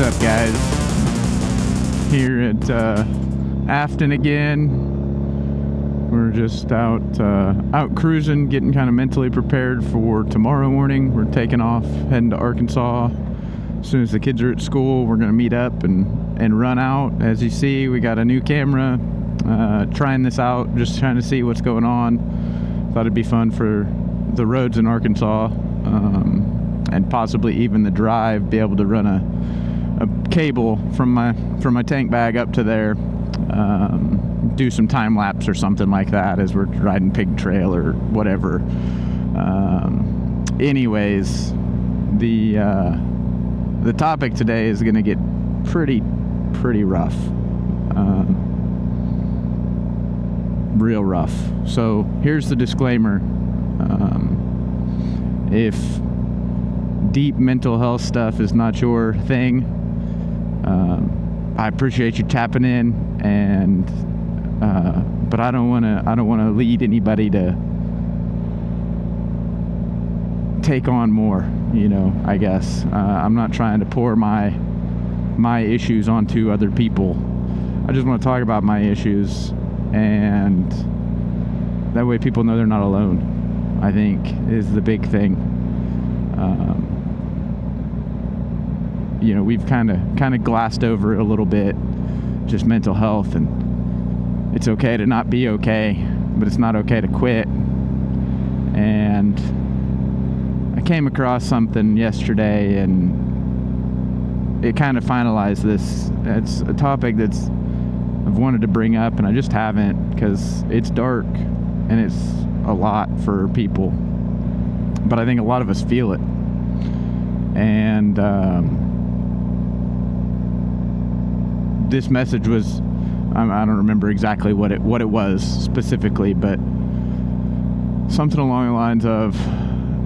up, guys? Here at Afton again. We're just out cruising, getting kind of mentally prepared for tomorrow morning. We're taking off, heading to Arkansas. As soon as the kids are at school, we're going to meet up and run out. As you see, we got a new camera, trying this out, just trying to see what's going on. Thought it'd be fun for the roads in Arkansas, and possibly even the drive, be able to run a cable from my tank bag up to there, do some time lapse or something like that as we're riding pig trail or whatever. Anyways, the topic today is going to get pretty rough, real rough. So here's the disclaimer. If deep mental health stuff is not your thing, I appreciate you tapping in, and but I don't want to lead anybody to take on more, I guess. I'm not trying to pour my issues onto other people. I just want to talk about my issues, and that way people know they're not alone, I think, is the big thing. We've kind of glassed over it a little bit, just mental health, and it's okay to not be okay, but it's not okay to quit. And I came across something yesterday, and it kind of finalized this. It's a topic I've wanted to bring up, and I just haven't, because it's dark and it's a lot for people, but I think a lot of us feel it. And this message was, I don't remember exactly what it was specifically, but something along the lines of,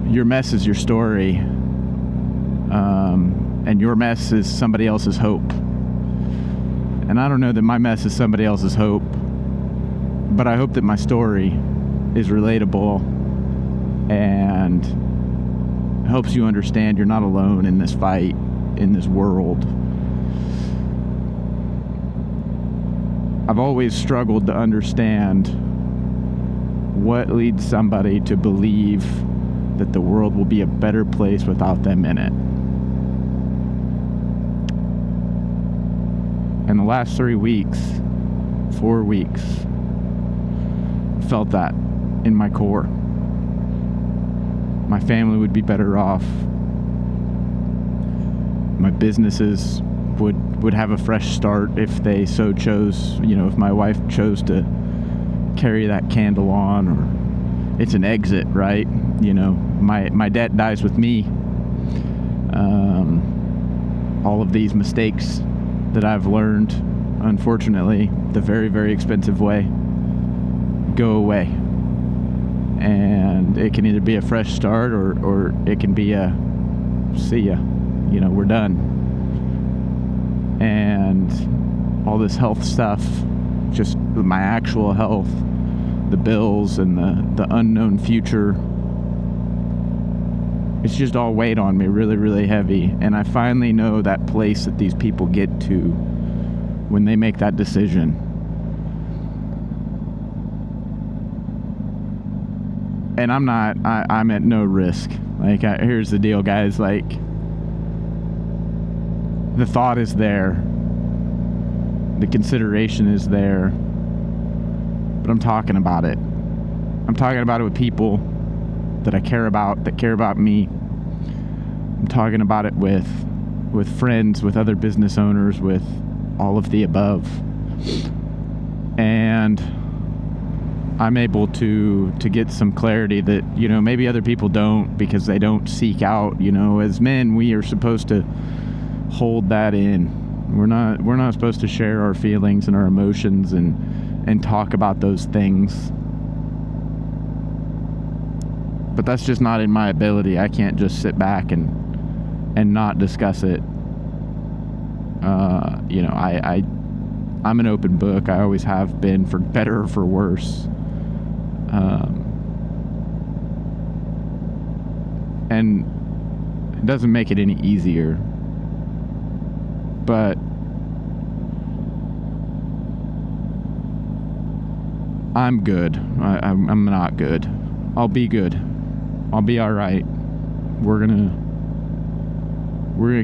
your mess is your story, and your mess is somebody else's hope. And I don't know that my mess is somebody else's hope, but I hope that my story is relatable and helps you understand you're not alone in this fight, in this world. I've always struggled to understand what leads somebody to believe that the world will be a better place without them in it. And the last 4 weeks, I felt that in my core. My family would be better off. My businesses would have a fresh start if they so chose, if my wife chose to carry that candle on, or it's an exit, right? My debt dies with me. All of these mistakes that I've learned, unfortunately, the very, very expensive way, go away. And it can either be a fresh start, or it can be a see ya, we're done. And all this health stuff, just my actual health, the bills and the unknown future, it's just all weighed on me really, really heavy. And I finally know that place that these people get to when they make that decision. And I'm at no risk. Here's the deal, guys. The thought is there. The consideration is there. But I'm talking about it. I'm talking about it with people that I care about, that care about me. I'm talking about it with friends, with other business owners, with all of the above. And I'm able to get some clarity that, maybe other people don't, because they don't seek out. As men, we are supposed to hold that in. We're not supposed to share our feelings and our emotions and talk about those things. But that's just not in my ability. I can't just sit back and not discuss it. I'm an open book. I always have been, for better or for worse. And it doesn't make it any easier. But I'm good. I'm not good. I'll be good. I'll be all right. We're gonna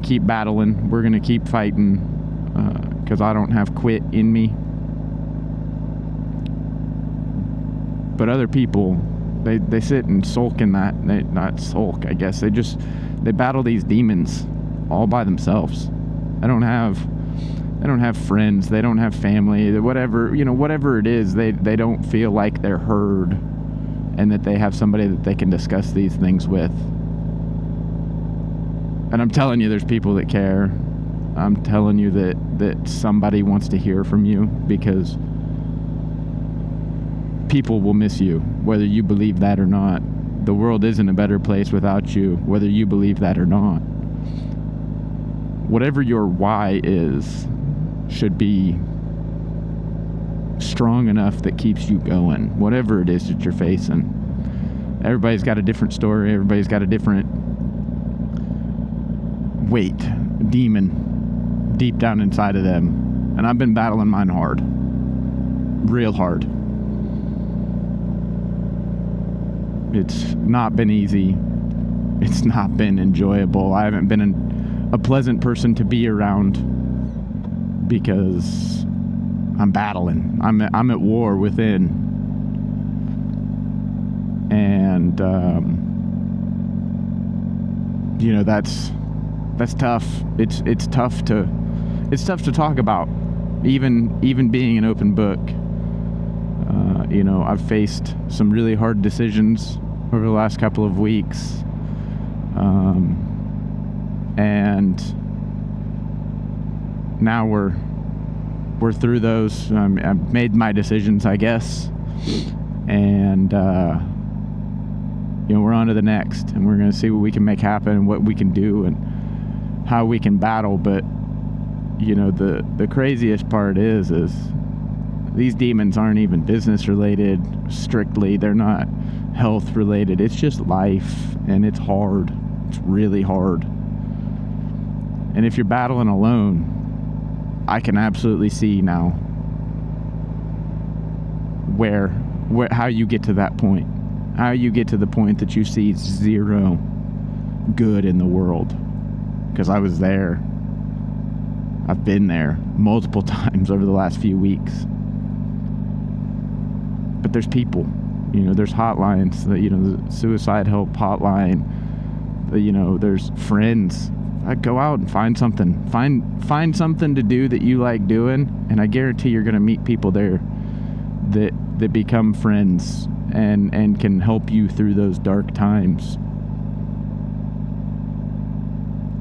keep battling. We're gonna keep fighting, because I don't have quit in me. But other people, they sit and sulk in that. Not sulk, I guess. They battle these demons all by themselves. They don't have friends. They don't have family. Whatever it is, they don't feel like they're heard, and that they have somebody that they can discuss these things with. And I'm telling you, there's people that care. I'm telling you that somebody wants to hear from you, because people will miss you, whether you believe that or not. The world isn't a better place without you, whether you believe that or not. Whatever your why is should be strong enough that keeps you going, whatever it is that you're facing. Everybody's got a different story. Everybody's got a different weight, demon deep down inside of them. And I've been battling mine hard. Real hard. It's not been easy. It's not been enjoyable. I haven't been a pleasant person to be around, because I'm battling. I'm at war within. And that's tough. It's tough to talk about, even being an open book. I've faced some really hard decisions over the last couple of weeks, and now we're through those. I've made my decisions, I guess, and we're on to the next, and we're going to see what we can make happen, and what we can do, and how we can battle. But the craziest part is these demons aren't even business related strictly. They're not health related. It's just life, and it's hard. It's really hard. And if you're battling alone, I can absolutely see now how you get to that point. How you get to the point that you see zero good in the world. Because I was there. I've been there multiple times over the last few weeks. But there's people, there's hotlines, the suicide help hotline, there's friends. I'd go out and find something, find something to do that you like doing, and I guarantee you're going to meet people there that become friends and can help you through those dark times.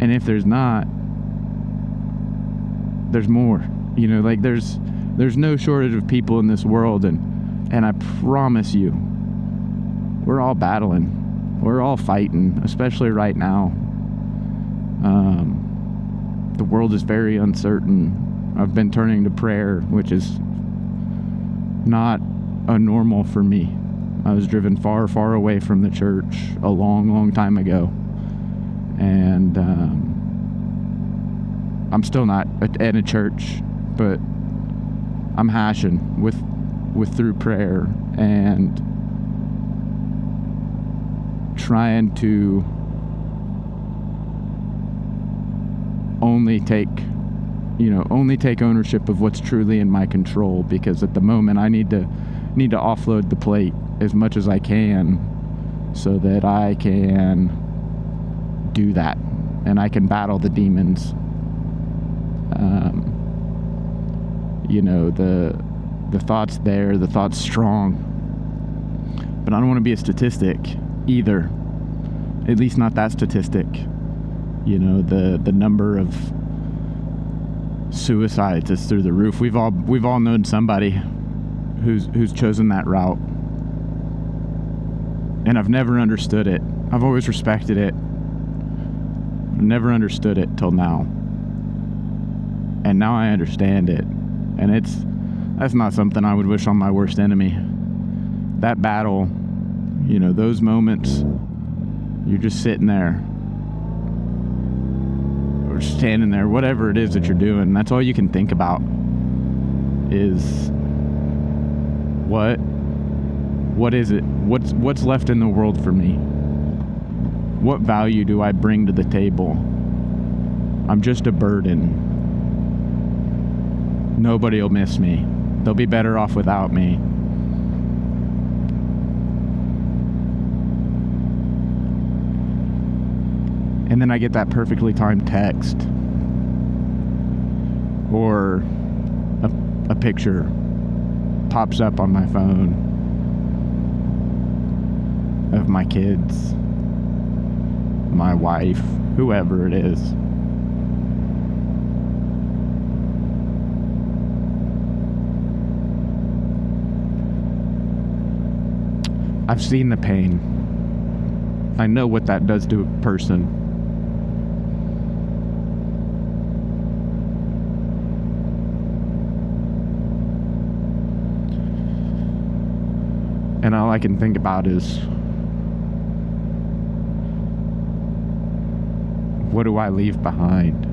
And if there's not, there's more. There's no shortage of people in this world, and I promise you, we're all battling. We're all fighting, especially right now. The world is very uncertain. I've been turning to prayer, which is not a normal for me. I was driven far, far away from the church a long, long time ago. And I'm still not at a church, but I'm hashing with through prayer and trying to only take ownership of what's truly in my control, because at the moment I need to offload the plate as much as I can so that I can do that and I can battle the demons. The thought's there, the thought's strong, but I don't want to be a statistic either, at least not that statistic. The number of suicides is through the roof. We've all known somebody who's chosen that route, and I've never understood it. I've always respected it. I've never understood it till now, and now I understand it, and that's not something I would wish on my worst enemy. That battle, those moments, you're just sitting there standing there, whatever it is that you're doing, that's all you can think about is what is it? What's left in the world for me? What value do I bring to the table? I'm just a burden. Nobody will miss me. They'll be better off without me. And then I get that perfectly timed text or a picture pops up on my phone of my kids, my wife, whoever it is. I've seen the pain. I know what that does to a person. And all I can think about is, what do I leave behind?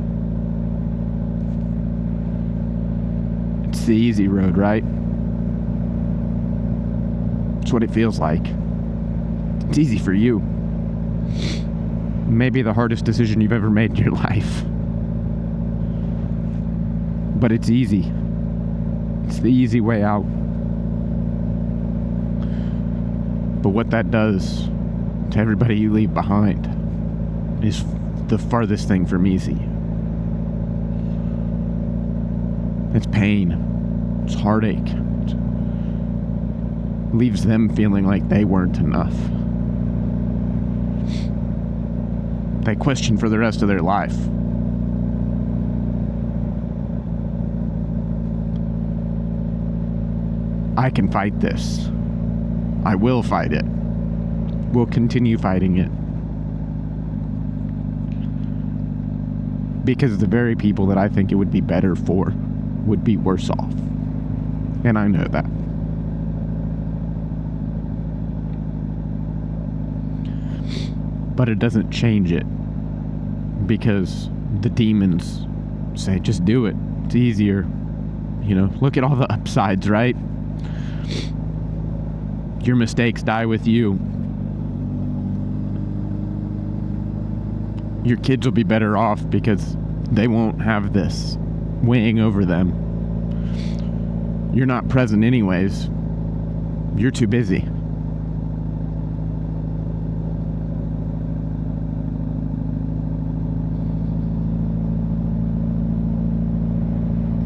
It's the easy road, right? It's what it feels like. It's easy for you. Maybe the hardest decision you've ever made in your life. But it's easy. It's the easy way out. But what that does to everybody you leave behind is the farthest thing from easy. It's pain. It's heartache. It leaves them feeling like they weren't enough. They question for the rest of their life. I can fight this. I will fight it. We'll continue fighting it. Because the very people that I think it would be better for would be worse off. And I know that. But it doesn't change it. Because the demons say, just do it. It's easier. You know, look at all the upsides, right? Your mistakes die with you. Your kids will be better off because they won't have this weighing over them. You're not present anyways. You're too busy.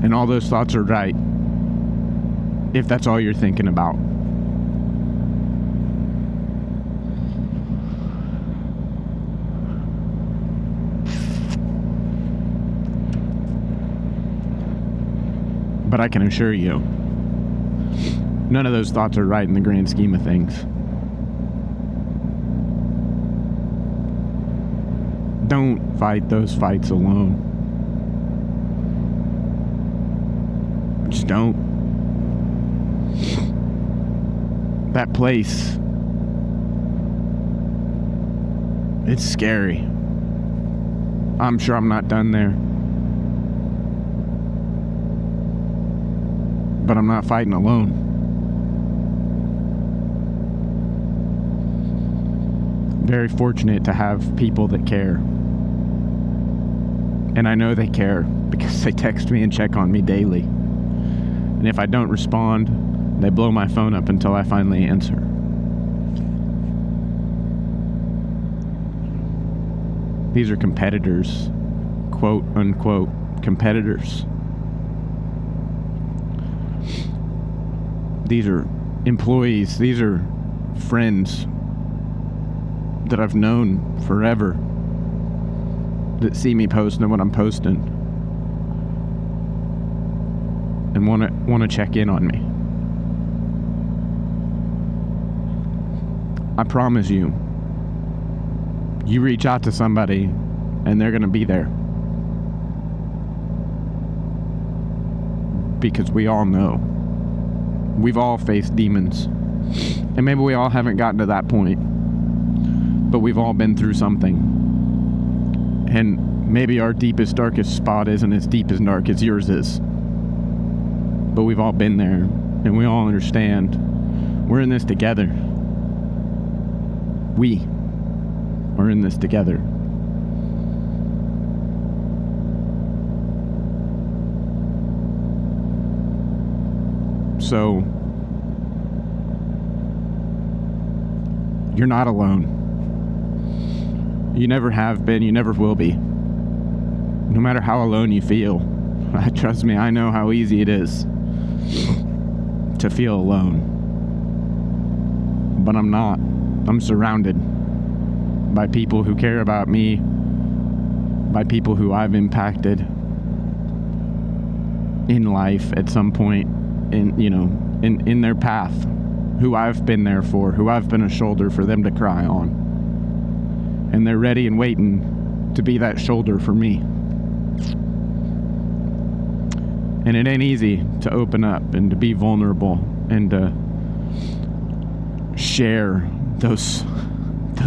And all those thoughts are right, if that's all you're thinking about. But I can assure you, none of those thoughts are right in the grand scheme of things. Don't fight those fights alone. Just don't. That place, it's scary. I'm sure I'm not done there. But I'm not fighting alone. Very fortunate to have people that care. And I know they care because they text me and check on me daily. And if I don't respond, they blow my phone up until I finally answer. These are competitors, quote unquote competitors. These are employees. These are friends that I've known forever that see me posting what I'm posting and want to check in on me. I promise you, you reach out to somebody and they're going to be there. Because we all know. We've all faced demons. And maybe we all haven't gotten to that point. But we've all been through something. And Maybe our deepest, darkest spot isn't as deep as dark as yours is. But we've all been there, and we all understand. We're in this together. We are in this together. So, you're not alone. You never have been, you never will be. No matter how alone you feel. Trust me, I know how easy it is to feel alone. But I'm not. I'm surrounded by people who care about me, by people who I've impacted in life at some point in their path, who I've been there for, who I've been a shoulder for them to cry on. And they're ready and waiting to be that shoulder for me. And it ain't easy to open up and to be vulnerable and to share those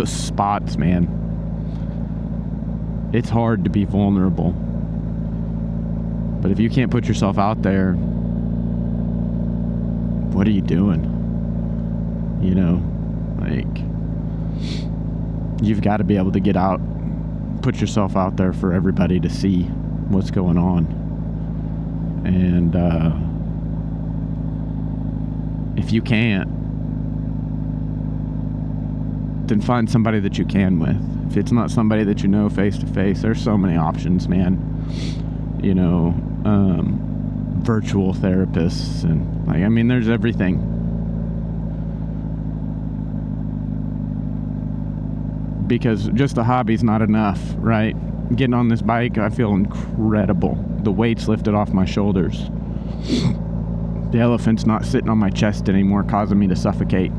spots, man. It's hard to be vulnerable. But if you can't put yourself out there, what are you doing? You've got to be able to get out, put yourself out there for everybody to see what's going on. And if you can't, then find somebody that you can with. If it's not somebody that you know face to face, there's so many options, man. Virtual therapists and there's everything. Because just a hobby's not enough, right? Getting on this bike, I feel incredible. The weight's lifted off my shoulders. The elephant's not sitting on my chest anymore, causing me to suffocate.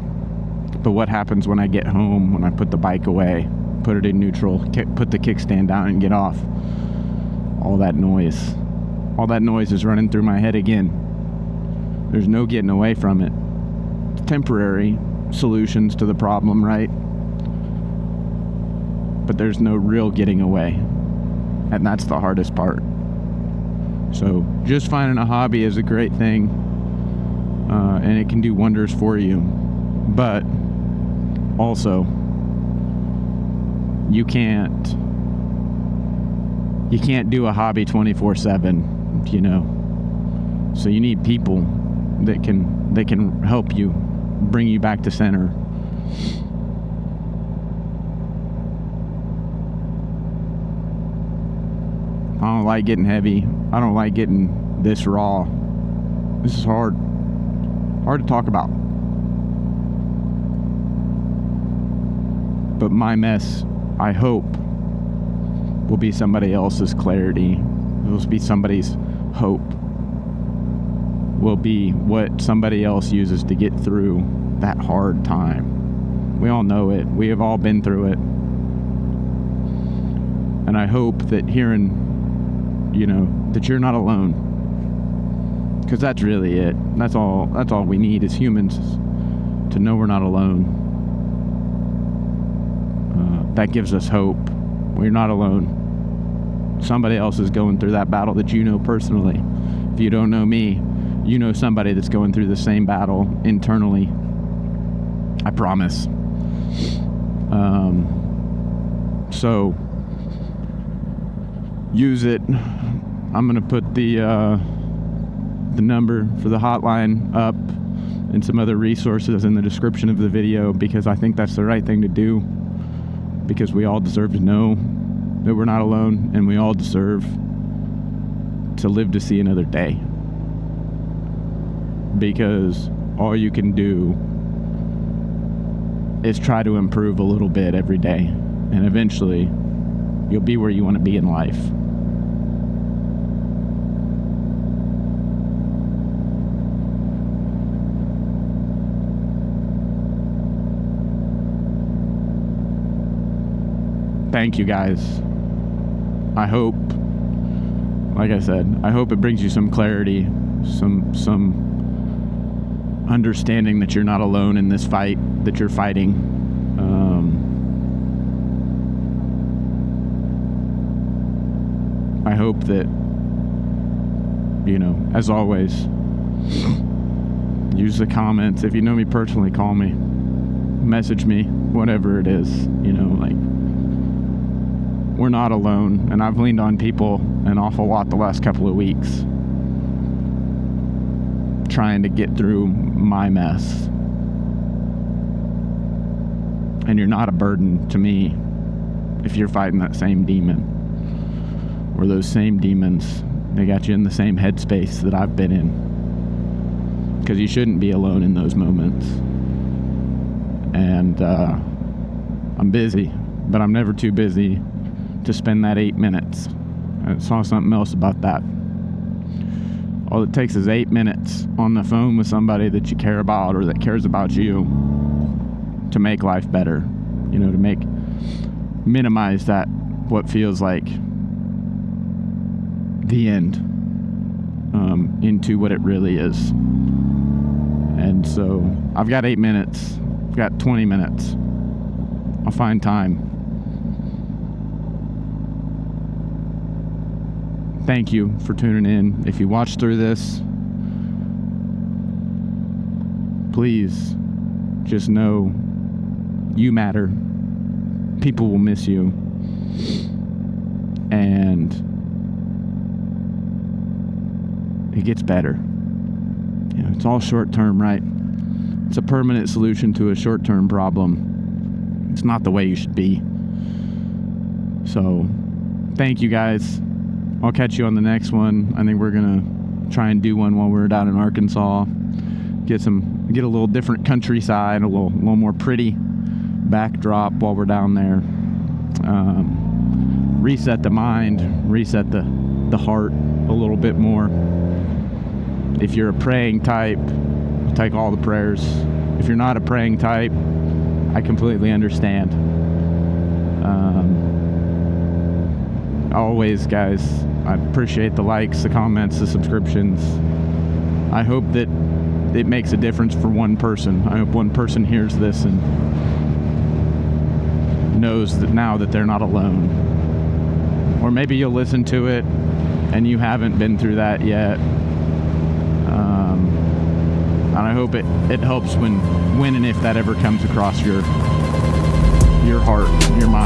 But what happens when I get home, when I put the bike away, put it in neutral, put the kickstand down and get off? All that noise is running through my head again. There's no getting away from it. It's temporary solutions to the problem, right? But there's no real getting away. And that's the hardest part. So just finding a hobby is a great thing. And it can do wonders for you. But also, you can't do a hobby 24/7, So you need people that can help you, bring you back to center. I don't like getting heavy. I don't like getting this raw. This is hard to talk about. But my mess, I hope, will be somebody else's clarity. It will be somebody's hope. Will be what somebody else uses to get through that hard time. We all know it. We have all been through it. And I hope that hearing, that you're not alone. Because that's really it. That's all we need as humans, to know we're not alone. That gives us hope. We're not alone. Somebody else is going through that battle that you know personally. If you don't know me, you know somebody that's going through the same battle internally. I promise. So use it. I'm gonna put the number for the hotline up and some other resources in the description of the video, because I think that's the right thing to do, because we all deserve to know that we're not alone, and we all deserve to live to see another day. Because all you can do is try to improve a little bit every day, and eventually you'll be where you want to be in life. Thank you guys. I hope, like I said, I hope it brings you some clarity, some understanding that you're not alone in this fight that you're fighting. hope that, as always, use the comments. If you know me personally, call me, message me, whatever it is, we're not alone. And I've leaned on people an awful lot the last couple of weeks trying to get through my mess. And you're not a burden to me if you're fighting that same demon, or those same demons. They got you in the same headspace that I've been in, because you shouldn't be alone in those moments. And I'm busy, but I'm never too busy to spend that 8 minutes. I saw something else about that. All it takes is 8 minutes on the phone with somebody that you care about, or that cares about you, to make life better, to minimize that, what feels like the end, into what it really is. And so I've got 8 minutes, I've got 20 minutes, I'll find time. Thank you for tuning in. If you watch through this, please just know you matter. People will miss you. And it gets better. It's all short term, right? It's a permanent solution to a short term problem. It's not the way you should be. So, thank you guys. I'll catch you on the next one. I think we're gonna try and do one while we're down in Arkansas. Get a little different countryside, a little more pretty backdrop while we're down there. Reset the mind, reset the heart a little bit more. If you're a praying type, I'll take all the prayers. If you're not a praying type, I completely understand. Always, guys, I appreciate the likes, the comments, the subscriptions. I hope that it makes a difference for one person. I hope one person hears this and knows that now that they're not alone. Or maybe you'll listen to it and you haven't been through that yet. And I hope it helps when and if that ever comes across your heart, your mind.